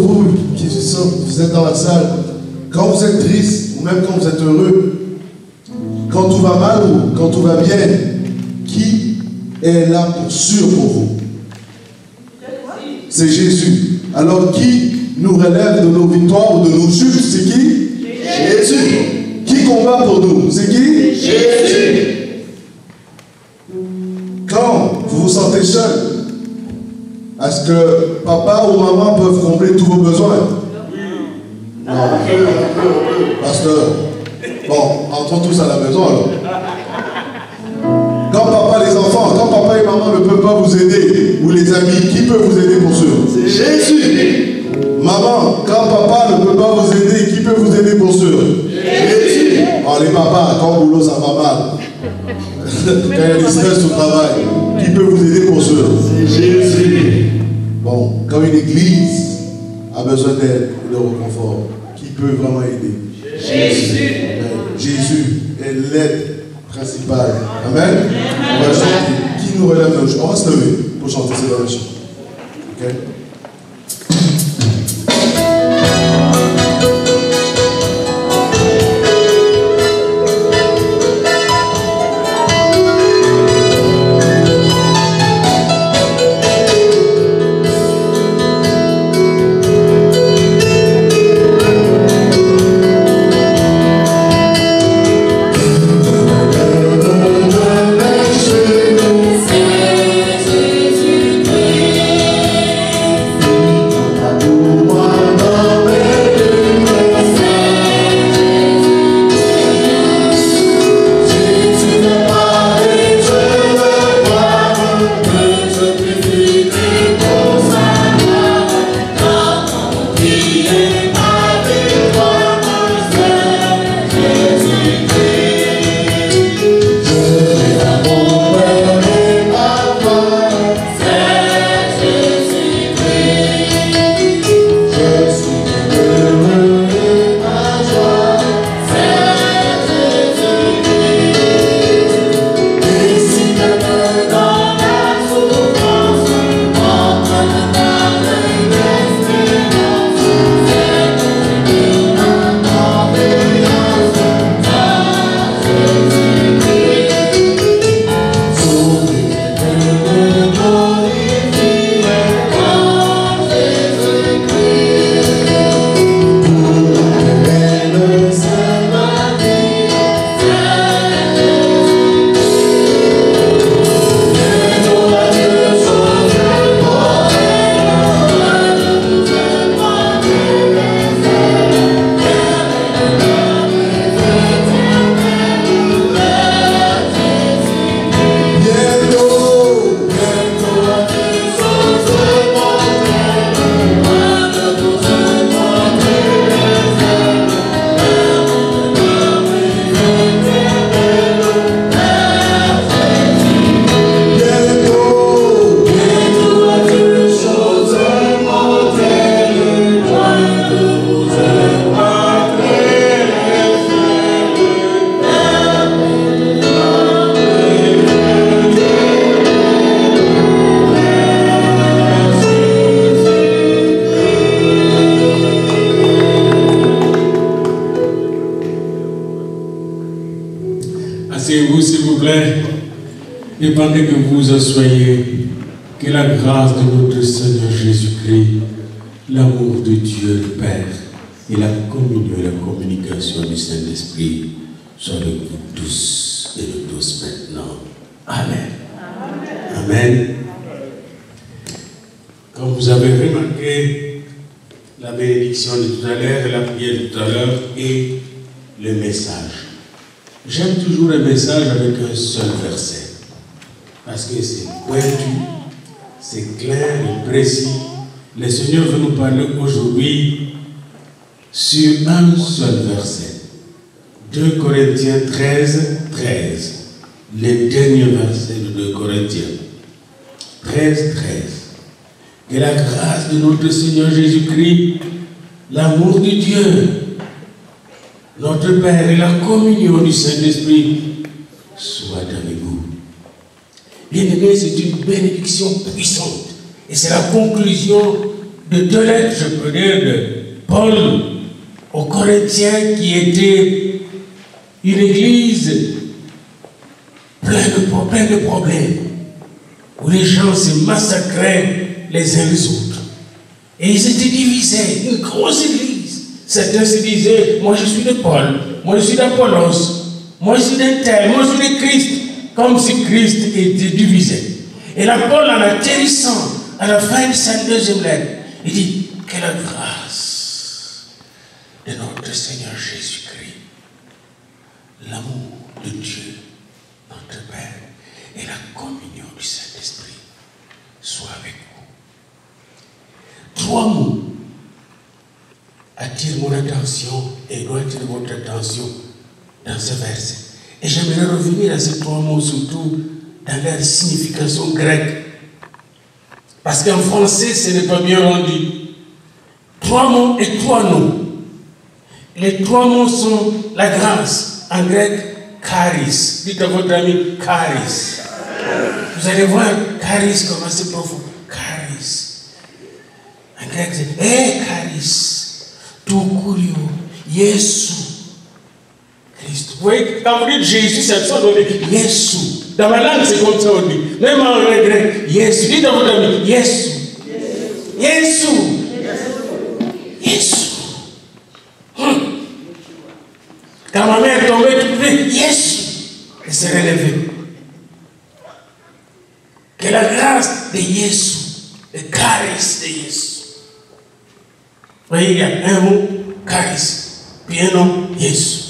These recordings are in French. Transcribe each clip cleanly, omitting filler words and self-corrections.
vous qui vous êtes dans la salle, quand vous êtes triste, ou même quand vous êtes heureux, quand tout va mal ou quand tout va bien, qui est là pour sûr pour vous? C'est Jésus. Alors qui nous relève de nos victoires ou de nos chutes? C'est qui? Jésus. Qui combat pour nous? C'est qui? Jésus. Quand vous vous sentez seul, est-ce que papa ou maman peuvent combler tous vos besoins? Non. Pasteur. Bon, entrons tous à la maison alors. Quand papa, les enfants, quand papa et maman ne peuvent pas vous aider, ou les amis, qui peut vous aider pour sûr? C'est Jésus. Maman, quand papa ne peut pas vous aider, qui peut vous aider pour sûr? Jésus. Oh, les papas, quand au boulot ça va mal, quand il y a des stress au travail, qui peut vous aider pour sûr? C'est Jésus. Bon, quand une église a besoin d'aide et de réconfort, qui peut vraiment aider? Jésus. Jésus est l'aide principale. Amen. On va chanter. Qui nous relève d'un chant? On va se lever pour chanter ces derniers chants. Ok? Asseyez-vous s'il vous plaît, et pendant que vous asseyez, que la grâce de notre Seigneur Jésus-Christ, l'amour de Dieu le Père et la communion et la communication du Saint-Esprit soient avec vous tous et de tous maintenant. Amen. Amen. Amen. Comme vous avez remarqué, la bénédiction de tout à l'heure et la prière de tout à l'heure et le message. J'aime toujours le message avec un seul verset, parce que c'est pointu, c'est clair et précis. Le Seigneur veut nous parler aujourd'hui sur un seul verset. 2 Corinthiens 13, 13. Le dernier verset de 2 Corinthiens 13, 13. Que la grâce de notre Seigneur Jésus-Christ, l'amour de Dieu, notre Père et la communion du Saint-Esprit soient avec vous. Bien-aimés, c'est une bénédiction puissante. Et c'est la conclusion de 2 lettres, je peux dire, de Paul aux Corinthiens, qui était une église pleine de problèmes, où les gens se massacraient les uns les autres. Et ils étaient divisés, une grosse église. Certains se disaient, moi je suis de Paul, moi je suis d'Apollos, moi je suis d'un tel, moi je suis de Christ, comme si Christ était divisé. Et là, Paul, en atterrissant à la fin de sa 2e lettre, il dit que la grâce de notre Seigneur Jésus-Christ, l'amour de Dieu, notre Père, et la communion du Saint-Esprit soient avec vous. 3 mots attirent mon attention et doivent attirer votre attention dans ce verset. Et j'aimerais revenir à ces 3 mots, surtout dans leur signification grecque. Parce qu'en français, ce n'est pas bien rendu. 3 mots et 3 noms. Les 3 mots sont la grâce, en grec, charis. Dites à votre ami, charis. Vous allez voir, charis, comment c'est profond. Charis. En grec, c'est charis. Tout curio. Yesu. Christ. Vous voyez, quand vous dites Jésus, c'est ça, on dit Yesu. Dans ma langue, c'est comme ça, on dit. Même en grec, Yesu. Dites à votre ami, Yesu. Yesu. Yesu. Quand ma mère tombait, tu pouvais, Yesu. Elle s'est relevée. Que la grâce de Yesu, le charis de Yesu. Vous voyez, il y a un mot, charis, puis un nom, Yesu.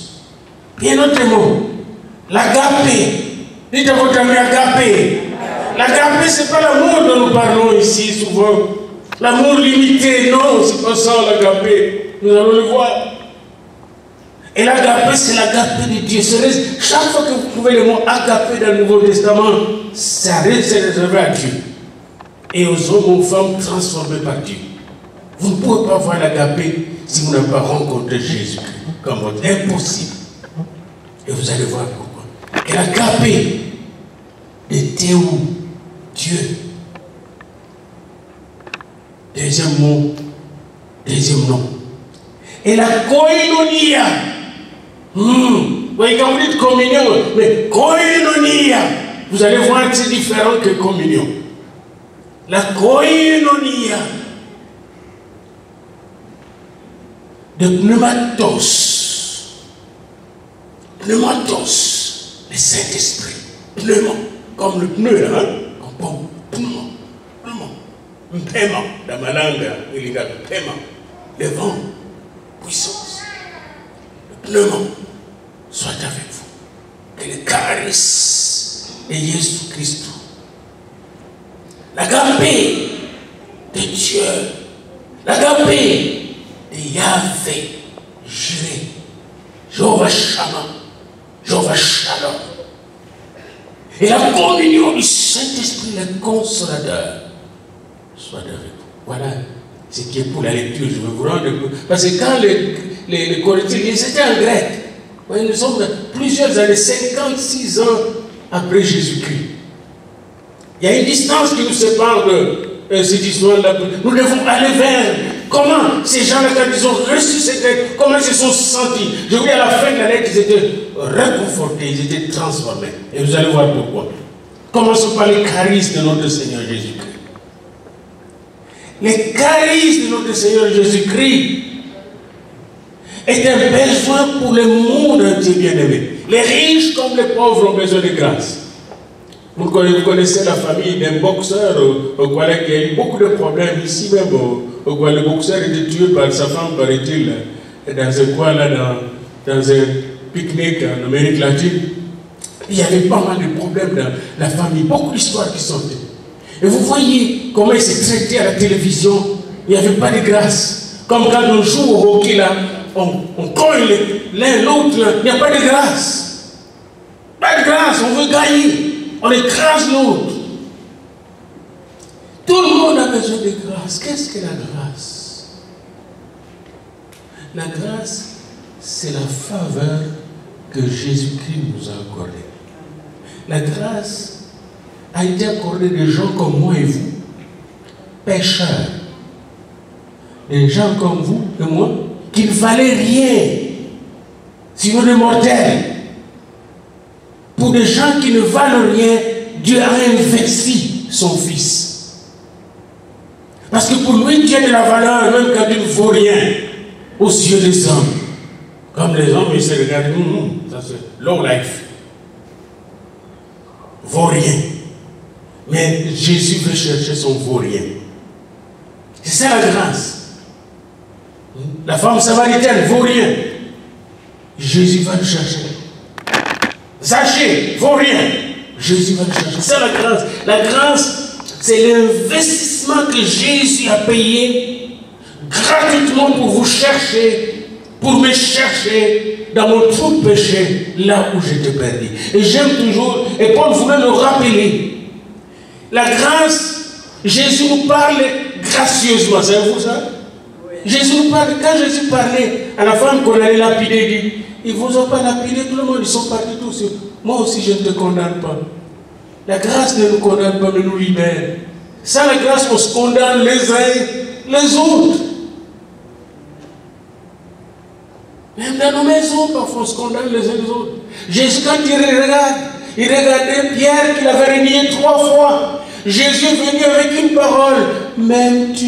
Puis un autre mot, l'agapé. Dites à votre ami, agapé. L'agapé, ce n'est pas l'amour dont nous parlons ici souvent. L'amour limité, non, c'est pas ça l'agapé. Nous allons le voir. Et l'agapé, c'est l'agapé de Dieu. Chaque fois que vous trouvez le mot agapé dans le Nouveau Testament, ça reste réservé à Dieu. Et aux hommes, aux femmes transformés par Dieu. Vous ne pouvez pas voir l'agapé si vous n'avez pas rencontré Jésus-Christ comme votre impossible. Et vous allez voir pourquoi. Et l'agapé de Théo, Dieu. Deuxième mot, deuxième nom. Et la koinonia. Vous voyez, quand vous dites communion, mais koinonia, vous allez voir que c'est différent que communion. La koinonia de pneumatos. Pneumatos, le Saint-Esprit. Pneuma, comme le pneu, hein? Comme pneuma, un paiement, dans ma langue, il y a le paiement. Le vent, puissance. Le pneuma soit avec vous. Que le charis de Jésus Christ, l'agapé de Dieu, l'agapé de Yahvé, Jireh, Jéhovah Shammah, Jéhovah Shalom. Et la communion du Saint-Esprit, le consolateur, soit avec vous. Voilà ce qui est pour la lecture. Je vais vous rendre. Parce que quand les Corinthiens, c'était en grec. Oui, nous sommes plusieurs années, 56 ans après Jésus-Christ. Il y a une distance qui nous sépare de cette histoire-là. Nous devons aller vers comment ces gens-là, quand ils ont reçu cette lettre, comment ils se sont sentis. Je vous dis, à la fin de la lettre, ils étaient réconfortés, ils étaient transformés. Et vous allez voir pourquoi. Commençons par les charismes de notre Seigneur Jésus-Christ. Les charismes de notre Seigneur Jésus-Christ est un besoin pour le monde entier, bien-aimé. Les riches comme les pauvres ont besoin de grâce. Vous connaissez la famille d'un boxeur au Guadeloupe qui a eu beaucoup de problèmes ici même au Guadeloupe. Le boxeur était tué par sa femme, paraît-il, dans un coin là, dans un pique-nique en Amérique latine. Il y avait pas mal de problèmes dans la famille, beaucoup d'histoires qui sortaient. Et vous voyez comment il s'est traité à la télévision. Il n'y avait pas de grâce. Comme quand on joue au hockey là, on cogne l'un l'autre, il n'y a pas de grâce. Pas de grâce, on veut gagner. On écrase l'autre. Tout le monde a besoin de grâce. Qu'est-ce que la grâce? La grâce, c'est la faveur que Jésus-Christ nous a accordée. La grâce a été accordée des gens comme moi et vous, pécheurs, des gens comme vous et moi qui ne valaient rien, sinon des mortels. Pour des gens qui ne valent rien, Dieu a investi son Fils. Parce que pour lui, Dieu a de la valeur, même quand il ne vaut rien aux yeux des hommes. Comme les hommes, ils se regardent, ça c'est low life. Vaut rien. Mais Jésus veut chercher son vaut rien. C'est ça la grâce. La femme samaritaine vaut rien. Jésus va le chercher. Zaché vaut rien. Jésus va le chercher. C'est ça la grâce. La grâce, c'est l'investissement que Jésus a payé gratuitement pour vous chercher, pour me chercher dans mon trou de péché, là où j'étais perdu. Et j'aime toujours, et Paul voulait le rappeler. La grâce, Jésus nous parle gracieusement, savez-vous ça? Jésus nous parle, quand Jésus parlait à la femme qu'on allait lapider, il dit, ils ne vous ont pas lapidé, tout le monde, ils sont partis tous. Moi aussi, je ne te condamne pas. La grâce ne nous condamne pas, mais nous libère. Sans la grâce, on se condamne les uns les autres. Même dans nos maisons, parfois, on se condamne les uns les autres. Jésus, quand il regardait Pierre qui l'avait renié 3 fois. Jésus est venu avec une parole. M'aimes-tu?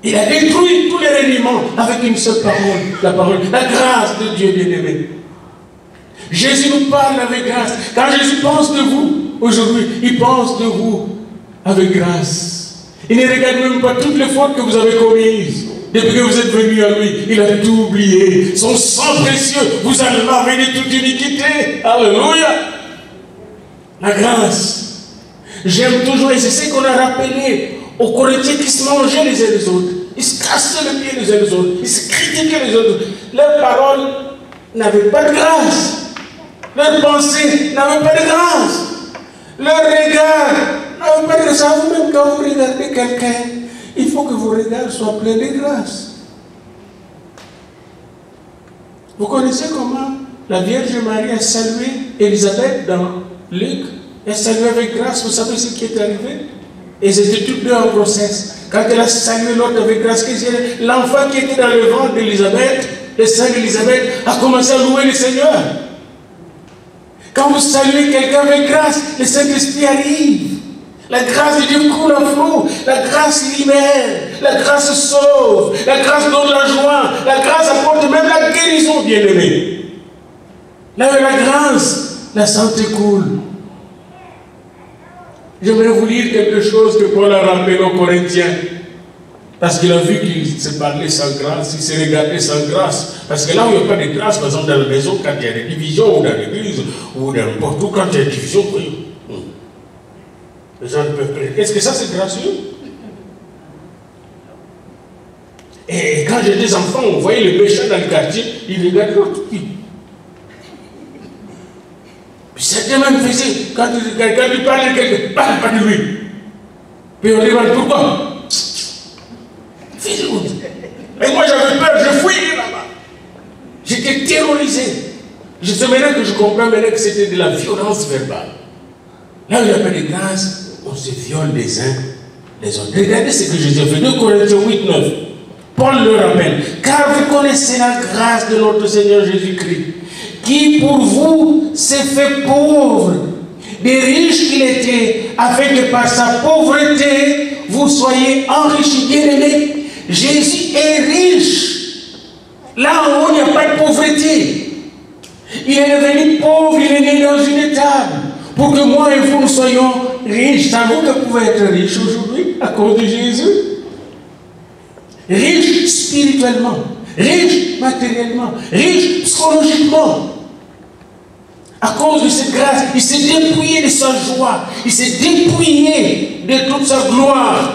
Il a détruit tous les reniements avec une seule parole, la grâce de Dieu bien-aimé. Jésus nous parle avec grâce. Quand Jésus pense de vous, aujourd'hui, il pense de vous avec grâce. Il ne regarde même pas toutes les fautes que vous avez commises. Depuis que vous êtes venus à lui, il a tout oublié. Son sang précieux vous a lavé de toute iniquité. Alléluia. La grâce. J'aime toujours, et c'est ce qu'on a rappelé aux Corinthiens qui se mangeaient les uns les autres. Ils se cassaient les pieds les uns les autres. Ils se critiquaient les autres. Leurs paroles n'avaient pas de grâce. Leurs pensées n'avaient pas de grâce. Leurs regards n'avaient pas de grâce. Vous-même, quand vous regardez quelqu'un, il faut que vos regards soient pleins de grâce. Vous connaissez comment la Vierge Marie a salué Élisabeth dans Luc? Elle a salué avec grâce. Vous savez ce qui est arrivé? Et c'était toutes deux en grossesse. Quand elle a salué l'autre avec grâce, l'enfant qui était dans le ventre d'Élisabeth, le sein d'Élisabeth, a commencé à louer le Seigneur. Quand vous saluez quelqu'un avec grâce, le Saint-Esprit arrive. La grâce de Dieu coule à flot. La grâce libère. La grâce sauve. La grâce donne la joie. La grâce apporte même la guérison, bien-aimé. Là où la grâce, la santé coule. J'aimerais vous lire quelque chose que Paul a rappelé aux Corinthiens. Parce qu'il a vu qu'il se parlait sans grâce, il se regardait sans grâce. Parce que là où il n'y a pas de grâce, par exemple dans la maison, quand il y a des divisions, ou dans l'église, ou n'importe où, quand il y a des divisions, les gens ne peuvent pas. Est-ce que ça c'est gracieux? Et quand j'étais des enfants, on voyait les méchants dans le quartier, ils regardaient l'autre. Puis certains même faisaient, quand il parlait de quelqu'un, parle pas de lui. Puis on demande pourquoi? Et moi j'avais peur, je fouillais là-bas. J'étais terrorisé. Je sais maintenant que je comprends maintenant que c'était de la violence verbale. Là où il n'y a pas de grâce, on se viole les uns les autres. Regardez ce que Jésus a fait. 2 Corinthiens 8, 9. Paul le rappelle. Car vous connaissez la grâce de notre Seigneur Jésus-Christ, qui pour vous s'est fait pauvre, des riches qu'il était, afin que par sa pauvreté, vous soyez enrichis. Bien-aimés, Jésus est riche. Là en haut, il n'y a pas de pauvreté. Il est devenu pauvre, il est né dans une étable, pour que moi et vous nous soyons riches. Savez-vous que vous pouvez être riche aujourd'hui à cause de Jésus? Riche spirituellement, riche matériellement, riche psychologiquement. À cause de cette grâce, il s'est dépouillé de sa joie, il s'est dépouillé de toute sa gloire.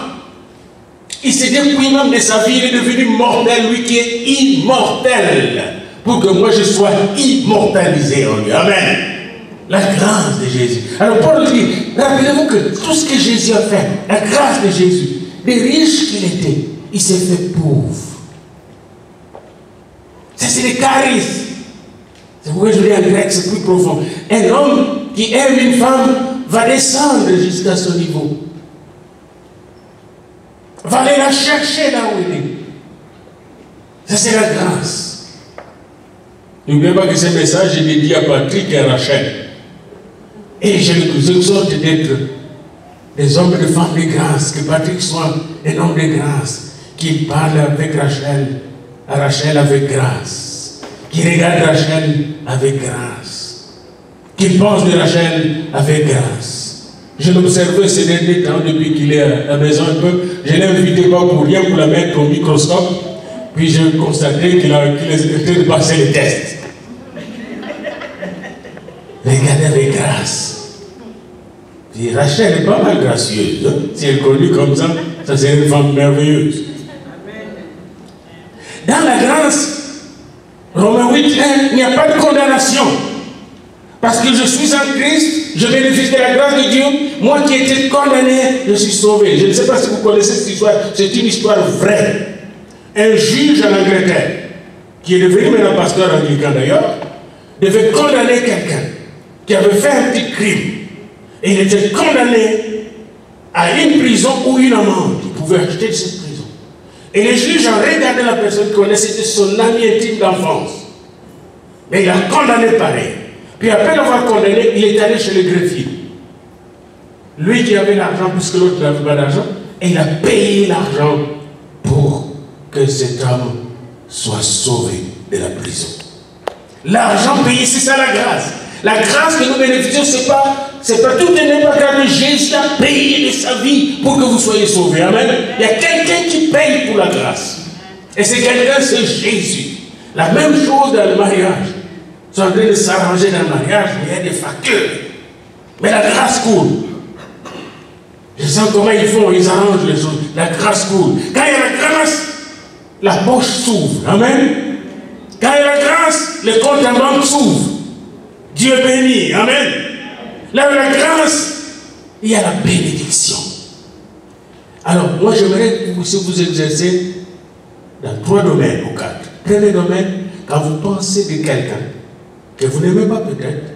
Il s'est dépouillé même de sa vie, il est devenu mortel, lui qui est immortel, pour que moi je sois immortalisé en lui. Amen. La grâce de Jésus. Alors Paul dit, rappelez-vous que tout ce que Jésus a fait, la grâce de Jésus, des riches qu'il était, il s'est fait pauvre. Ça c'est le charisme. C'est pourquoi je dis en grec, c'est plus profond. Un homme qui aime une femme va descendre jusqu'à son niveau. Va aller la chercher là où elle est. Ça, c'est la grâce. N'oubliez pas que ce message est dédié à Patrick et à Rachel. Et je vous exhorte d'être des hommes et des femmes de grâce, que Patrick soit un homme de grâce, qu'il parle avec Rachel, à Rachel avec grâce, qu'il regarde Rachel avec grâce, qu'il pense de Rachel avec grâce. Je l'observais ces derniers temps depuis qu'il est à la maison un peu. Je l'ai invité pas pour rien, pour la mettre au microscope. Puis je constatais qu'il était de passer les tests. Regardez avec grâce. Puis Rachel est pas mal gracieuse. Hein? Si elle est connue comme ça, ça c'est une femme merveilleuse. Dans la grâce, Romains 8, 1, il n'y a pas de condamnation. Parce que je suis en Christ, je bénéficie de la grâce de Dieu. Moi qui étais condamné, je suis sauvé. Je ne sais pas si vous connaissez cette histoire. C'est une histoire vraie. Un juge en Angleterre, qui est devenu maintenant pasteur anglican d'ailleurs, devait condamner quelqu'un qui avait fait un petit crime. Et il était condamné à une prison ou une amende. Il pouvait acheter de cette prison. Et le juge a regardé la personne qui connaissait, c'était son ami intime d'enfance. Mais il a condamné pareil. Puis après l'avoir condamné, il est allé chez le greffier. Lui qui avait l'argent, puisque l'autre n'avait pas d'argent, et il a payé l'argent pour que cet homme soit sauvé de la prison. L'argent payé, c'est ça la grâce. La grâce que nous bénéficions, c'est pas tout et n'importe quoi. Jésus a payé de sa vie pour que vous soyez sauvés. Amen. Il y a quelqu'un qui paye pour la grâce. Et c'est quelqu'un, c'est Jésus. La même chose dans le mariage. Ils sont en train de s'arranger dans le mariage, mais il y a des facteurs. Mais la grâce coule. Je sens comment ils font, ils arrangent les choses. La grâce coule. Quand il y a la grâce, la poche s'ouvre. Amen. Quand il y a la grâce, le compte en banque s'ouvre. Dieu bénit. Amen. Là où la grâce, il y a la bénédiction. Alors, moi, j'aimerais que vous exercez dans 3 domaines ou 4. Premier domaine, quand vous pensez de quelqu'un que vous n'aimez pas peut-être,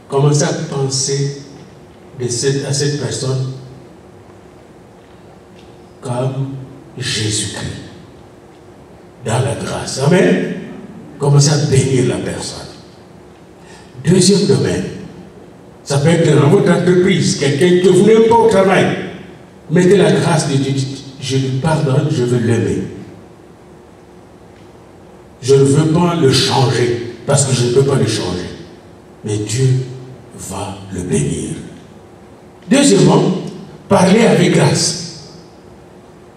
commencez à penser à cette personne comme Jésus-Christ. Dans la grâce. Amen. Commencez à bénir la personne. Deuxième domaine, ça peut être dans votre entreprise, quelqu'un que vous n'aimez pas au travail. Mettez la grâce de Dieu. Je lui pardonne, je veux l'aimer. Je ne veux pas le changer, parce que je ne peux pas le changer. Mais Dieu va le bénir. Deuxièmement, parlez avec grâce.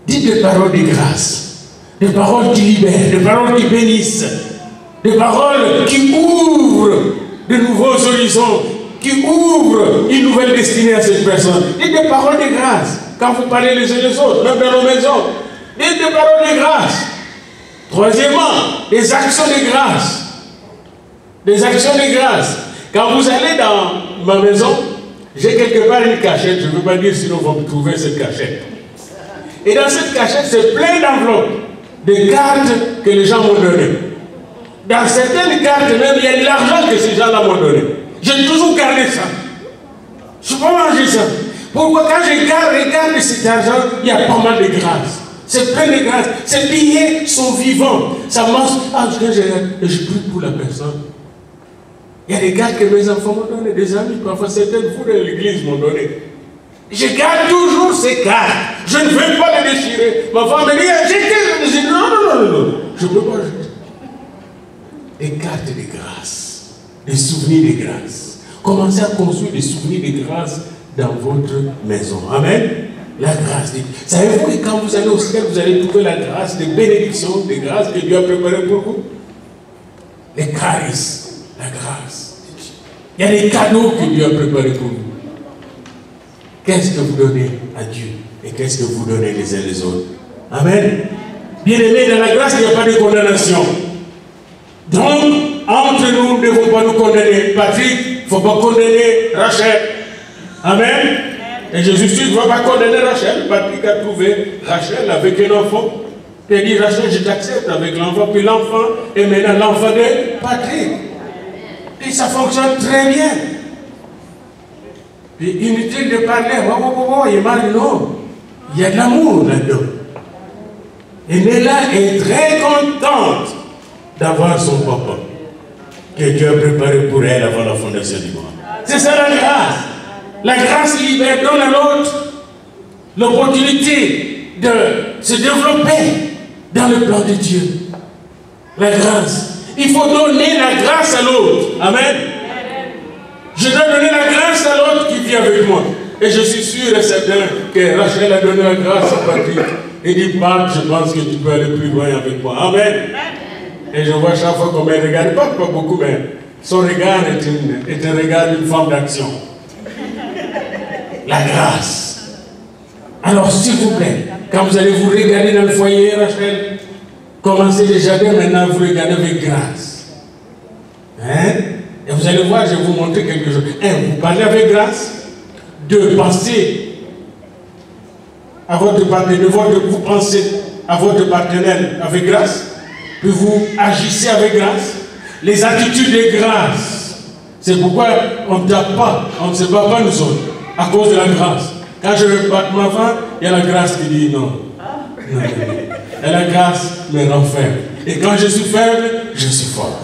Dites des paroles de grâce, des paroles qui libèrent, des paroles qui bénissent, des paroles qui ouvrent de nouveaux horizons, qui ouvrent une nouvelle destinée à cette personne. Dites des paroles de grâce quand vous parlez les uns les autres, même dans nos maisons. Dites des paroles de grâce. Troisièmement, des actions de grâce. Des actions de grâce. Quand vous allez dans ma maison, j'ai quelque part une cachette, je ne veux pas dire sinon vous me trouvez cette cachette. Et dans cette cachette, c'est plein d'enveloppes, de cartes que les gens m'ont données. Dans certaines cartes, même, il y a de l'argent que ces gens-là m'ont donné. J'ai toujours gardé ça. Je ne peux pas manger ça. Pourquoi quand je regarde cet argent, il y a pas mal de grâce. C'est plein de grâce. Ces billets sont vivants. Ça marche. Ah, je prie pour la personne. Il y a des cartes que mes enfants m'ont donné, des amis, parfois certaines vous de l'église m'ont donné. Je garde toujours ces cartes. Je ne veux pas les déchirer. Ma femme me dit, je dis non. Je ne peux pas jeter. Des cartes de grâce, des souvenirs de grâce. Commencez à construire des souvenirs de grâce dans votre maison. Amen. La grâce. Savez-vous que quand vous allez au ciel, vous allez trouver la grâce, des bénédictions, des grâces que Dieu a préparées pour vous? Les charismes, la grâce. Il y a des cadeaux que Dieu a préparés pour vous. Qu'est-ce que vous donnez à Dieu et qu'est-ce que vous donnez les uns les autres? Amen. Bien-aimés, dans la grâce, il n'y a pas de condamnation. Donc, entre nous, nous ne devons pas nous condamner. Patrick, il ne faut pas condamner Rachel. Amen. Et Jésus ne va pas condamner Rachel. Patrick a trouvé Rachel avec un enfant. Il a dit, Rachel, je t'accepte avec l'enfant. Puis l'enfant est maintenant l'enfant de Patrick. Et ça fonctionne très bien. Puis inutile de parler, il m'a dit non. Il y a de l'amour là-dedans. Et Néla est très contente d'avoir son papa que Dieu a préparé pour elle avant la fondation du monde. C'est ça la grâce. La grâce libère, donne à l'autre l'opportunité de se développer dans le plan de Dieu. La grâce. Il faut donner la grâce à l'autre. Amen. Je dois donner la grâce à l'autre qui vit avec moi. Et je suis sûr et certain que Rachel a donné la grâce à Patrick. Et dit, Pape, je pense que tu peux aller plus loin avec moi. Amen. Et je vois chaque fois qu'on me regarde, pas beaucoup, mais son regard est un regard d'une forme d'action. La grâce. Alors, s'il vous plaît, quand vous allez vous regarder dans le foyer, Rachel, commencez déjà dès maintenant, vous regardez avec grâce. Hein? Et vous allez voir, je vais vous montrer quelque chose. Vous parlez avec grâce. Deux, pensez à votre partenaire, vous pensez à votre partenaire avec grâce, puis vous agissez avec grâce. Les attitudes de grâce, c'est pourquoi on ne tape pas, on ne se bat pas nous autres, à cause de la grâce. Quand je vais battre ma femme, il y a la grâce qui dit non. Non. Et la grâce me rend faible. Et quand je suis faible, je suis fort.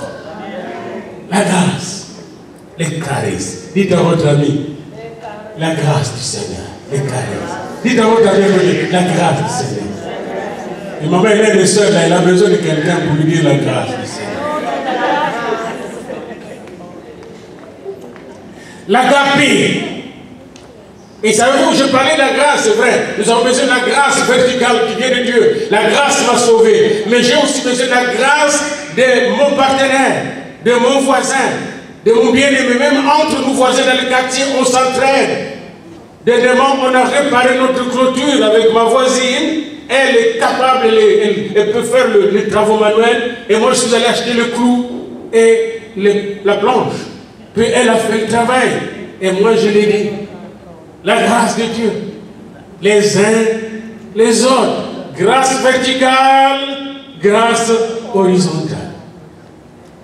La grâce, les caresses. Dites à votre ami, la grâce du Seigneur, les caresses. Dites à votre ami, la grâce du Seigneur. Et maman, elle est seule, elle a besoin de quelqu'un pour lui dire la grâce du Seigneur. L'agapé. Et savez-vous, je parlais de la grâce, c'est vrai. Nous avons besoin de la grâce verticale qui vient de Dieu. La grâce m'a sauvé. Mais j'ai aussi besoin de la grâce de mon partenaire, de mon voisin, de mon bien-aimé. Même entre nous voisins dans le quartier, on s'entraide. Dernièrement, on a réparé notre clôture avec ma voisine. Elle est capable, elle peut faire les travaux manuels. Et moi, je suis allé acheter le clou et la planche. Puis elle a fait le travail. Et moi, je l'ai dit. La grâce de Dieu. Les uns, les autres. Grâce verticale, grâce horizontale.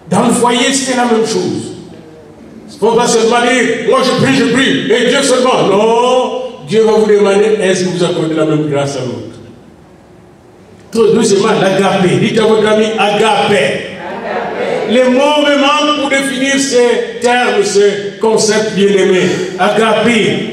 Dans le foyer, c'est la même chose. Il ne faut pas seulement dire, moi je prie, et Dieu seulement. Non, Dieu va vous demander, est-ce que vous accordez la même grâce à l'autre? Tout doucement, l'agapé. Dites à votre ami, agapé. Les mots me manquent pour définir ces termes, ces concepts bien-aimés. Agapé.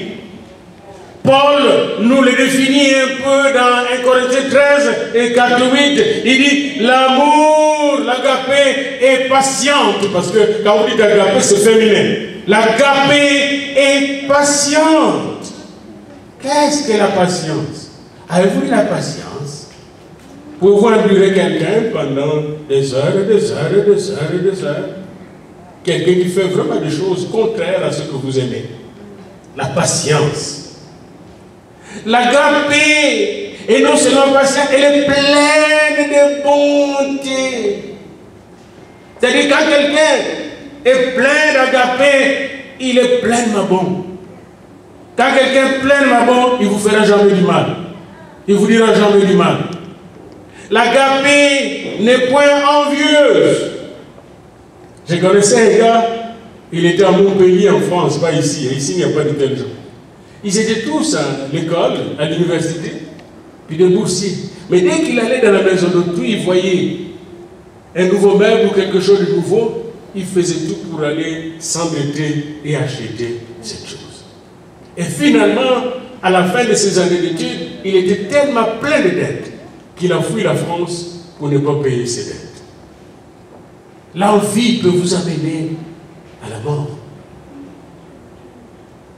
Paul nous le définit un peu dans 1 Corinthiens 13 et 4-8. Il dit l'amour, l'agapé est patiente. Parce que quand vous dites agapé, c'est féminin. L'agapé est patiente. Qu'est-ce que la patience? Avez-vous la patience? Pouvez-vous endurer quelqu'un pendant des heures et des heures et des heures et des heures? Quelqu'un qui fait vraiment des choses contraires à ce que vous aimez. La patience. L'agapé est non seulement patiente, elle est pleine de bonté. C'est-à-dire quand quelqu'un est plein d'agapé, il est pleinement bon. Quand quelqu'un est pleinement bon, il ne vous fera jamais du mal. Il ne vous dira jamais du mal. L'agapé n'est point envieuse. Je connaissais un gars, il était à Montpellier en France, pas ici. Ici, il n'y a pas de tels gens. Ils étaient tous à l'école, à l'université, puis des boursiers. Mais dès qu'il allait dans la maison d'autrui, il voyait un nouveau meuble ou quelque chose de nouveau, il faisait tout pour aller s'endetter et acheter cette chose. Et finalement, à la fin de ses années d'études, il était tellement plein de dettes qu'il a fui la France pour ne pas payer ses dettes. L'envie peut vous amener à la mort.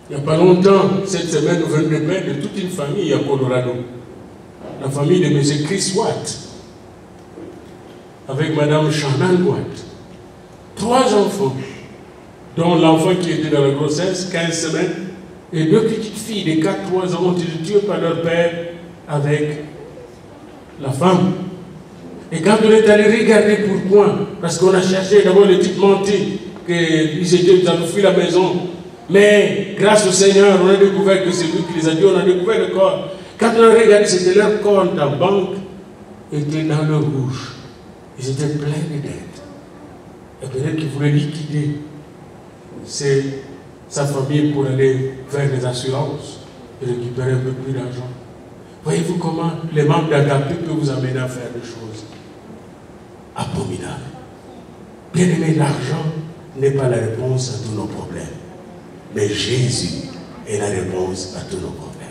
Il n'y a pas longtemps, cette semaine, nous venons de perdre toute une famille à Colorado. La famille de M. Chris Watt, avec Mme Shannon Watt. 3 enfants, dont l'enfant qui était dans la grossesse, 15 semaines, et 2 petites filles de 4-3 ans ont été tuées par leur père avec la femme. Et quand on est allé regarder pourquoi, parce qu'on a cherché d'abord les petites menties, qu'ils avaient fui la maison. Mais grâce au Seigneur, on a découvert que c'est lui qui les a dit, on a découvert le corps. Quand on a regardé, c'était leur compte en banque, était dans le rouge. Ils étaient pleins de dettes. Et peut-être qu'il voulait liquider sa famille pour aller faire des assurances et récupérer un peu plus d'argent. Voyez-vous comment les membres d'Agapé peuvent vous amener à faire des choses abominables. Bien aimé, l'argent n'est pas la réponse à tous nos problèmes. Mais Jésus est la réponse à tous nos problèmes.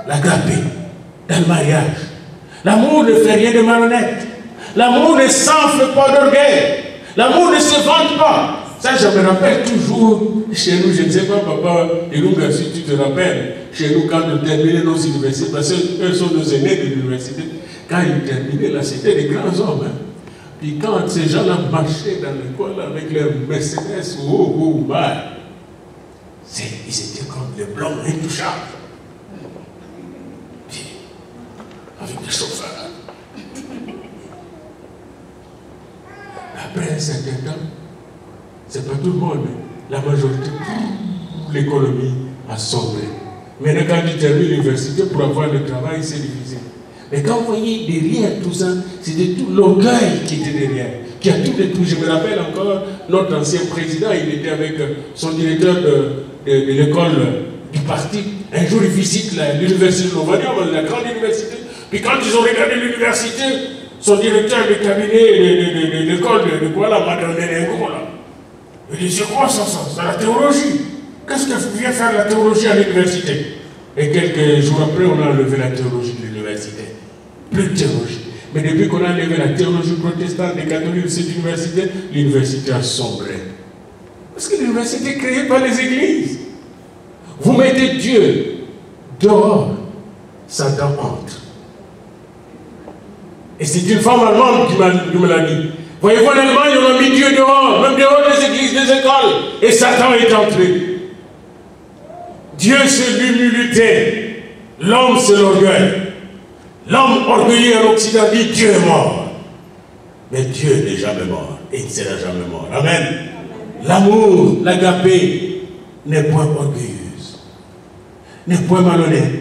L'agapé, dans le mariage. L'amour ne fait rien de malhonnête. L'amour ne s'enfle pas d'orgueil. L'amour ne se vante pas. Ça, je me rappelle toujours chez nous, je ne sais pas, papa, et nous, si tu te rappelles, chez nous, quand on terminait nos universités, parce qu'eux sont nos aînés de l'université, quand ils terminaient là, c'était des grands hommes. Hein. Puis quand ces gens-là marchaient dans l'école avec leur Mercedes ou bas, ils étaient comme des blancs intouchables. Puis, avec des chauffeurs. Après un certain temps, c'est pas tout le monde, mais la majorité, l'économie a sombré. Maintenant, quand tu termines l'université, pour avoir le travail, c'est difficile. Mais quand vous voyez derrière tout ça, c'était tout l'orgueil qui était derrière, qui a tout détruit. Je me rappelle encore, notre ancien président, il était avec son directeur de l'école du parti. Un jour, il visite l'université de Lovania, la grande université. Puis quand ils ont regardé l'université, son directeur de cabinet de l'école de Kuala m'a donné un gros là. Il dit, c'est quoi ça? C'est la théologie. Qu'est-ce que vient faire la théologie à l'université? Et quelques jours après, on a enlevé la théologie de l'université. Plus de théologie. Mais depuis qu'on a enlevé la théologie protestante des catholiques de cette université, l'université a sombré. Parce que l'université est créée par les églises. Vous mettez Dieu dehors, Satan entre. Et c'est une femme allemande qui me l'a dit. Voyez-vous, en Allemagne, on a mis Dieu dehors, même dehors des églises, des écoles. Et Satan est entré. Dieu, c'est l'humilité. L'homme, c'est l'orgueil. L'homme orgueilleux en Occident dit Dieu est mort. Mais Dieu n'est jamais mort. Et il ne sera jamais mort. Amen. L'amour, l'agapé, n'est point orgueilleuse. N'est point malhonnête.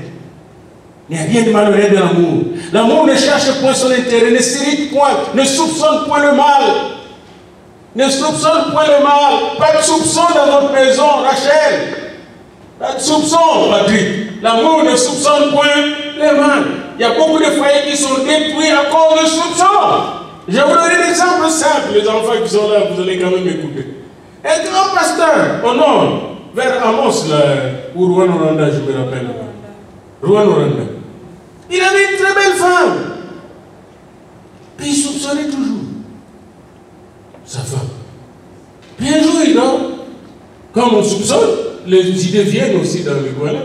Il n'y a rien de malhonnête dans l'amour. L'amour ne cherche point son intérêt, ne s'irrite point, ne soupçonne point le mal. Ne soupçonne point le mal. Pas de soupçon dans votre maison, Rachel. Pas de soupçon, Patrick. L'amour ne soupçonne point le mal. Il y a beaucoup de foyers qui sont détruits à cause de soupçons. Je vous donne un exemple simple. Les enfants qui sont là, vous allez quand même écouter. Un grand pasteur, au nord, vers Amos, là, ou Rwanda, je me rappelle. Rwanda. Il avait une très belle femme. Puis il soupçonnait toujours sa femme. Puis un jour, il dort. Comme on soupçonne, les idées viennent aussi dans le voilà.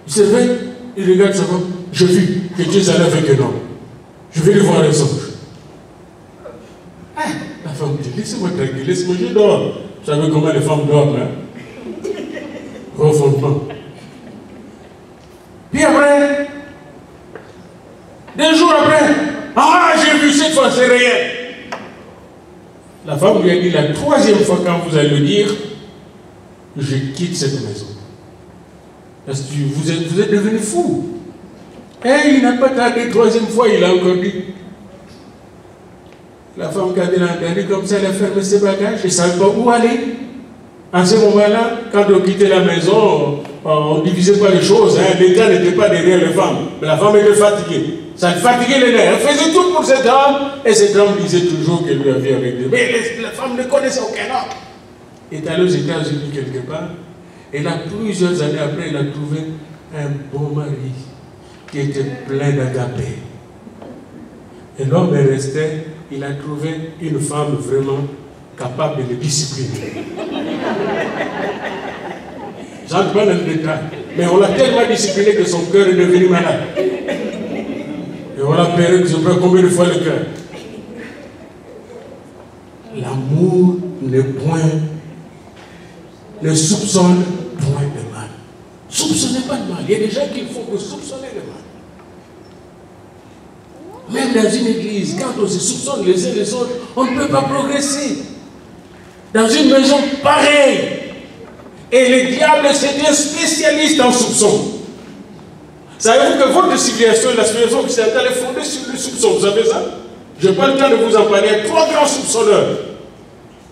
Il se réveille, il regarde sa femme. Je vis que Dieu s'allait avec un homme. Je vais lui voir un songe. Ah, la femme dit, laissez-moi tranquille, laissez-moi, je dors. Vous savez comment les femmes dorment, hein? Profondément. Puis après, 2 jours après, ah, j'ai vu cette fois, c'est rien. La femme lui a dit la 3e fois quand vous allez le dire, je quitte cette maison. Parce que vous êtes devenu fou. Et il n'a pas tardé, 3e fois, il a encore dit. La femme, quand elle a entendu comme ça, elle a fermé ses bagages, elle ne savait pas où aller. En ce moment-là, quand on quittait la maison, on ne divisait pas les choses. Hein. L'État n'était pas derrière les femmes. Mais la femme était fatiguée. Ça fatiguait les nerfs. Elle faisait tout pour cet homme. Et cet homme disait toujours qu'elle lui avait avec lui. Mais la femme ne connaissait aucun homme. Elle est allée aux États-Unis quelque part. Et là, plusieurs années après, elle a trouvé un bon mari qui était plein d'agapé. Et l'homme est resté. Il a trouvé une femme vraiment capable de le discipliner. J'entre pas dans le détail. Mais on l'a tellement discipliné que son cœur est devenu malade. Et on l'a payé, je ne sais pas combien de fois le cœur. L'amour ne soupçonne point le mal. Soupçonnez pas le mal. Il y a des gens qui font que soupçonner le mal. Même dans une église, quand on se soupçonne les uns les autres, on ne peut pas progresser. Dans une maison pareille. Et le diable, c'est un spécialiste en soupçon. Savez-vous que votre civilisation et la civilisation occidentale est fondée sur le soupçon? Vous savez ça? Je n'ai pas le temps de vous en parler. Il y a 3 grands soupçonneurs.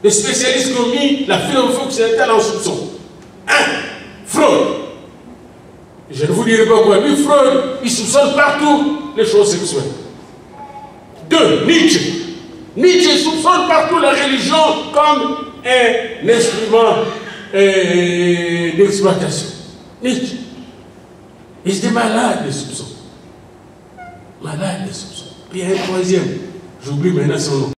Des spécialistes qui ont mis la philosophie occidentale en soupçon. 1. Freud. Je ne vous dirai pas quoi. Lui, Freud, il soupçonne partout les choses sexuelles. 2. Nietzsche. Nietzsche soupçonne partout la religion comme un instrument d'exploitation. Nietzsche. Il était malade de soupçons. Malade de soupçons. Puis il y a un 3e. J'oublie maintenant son nom.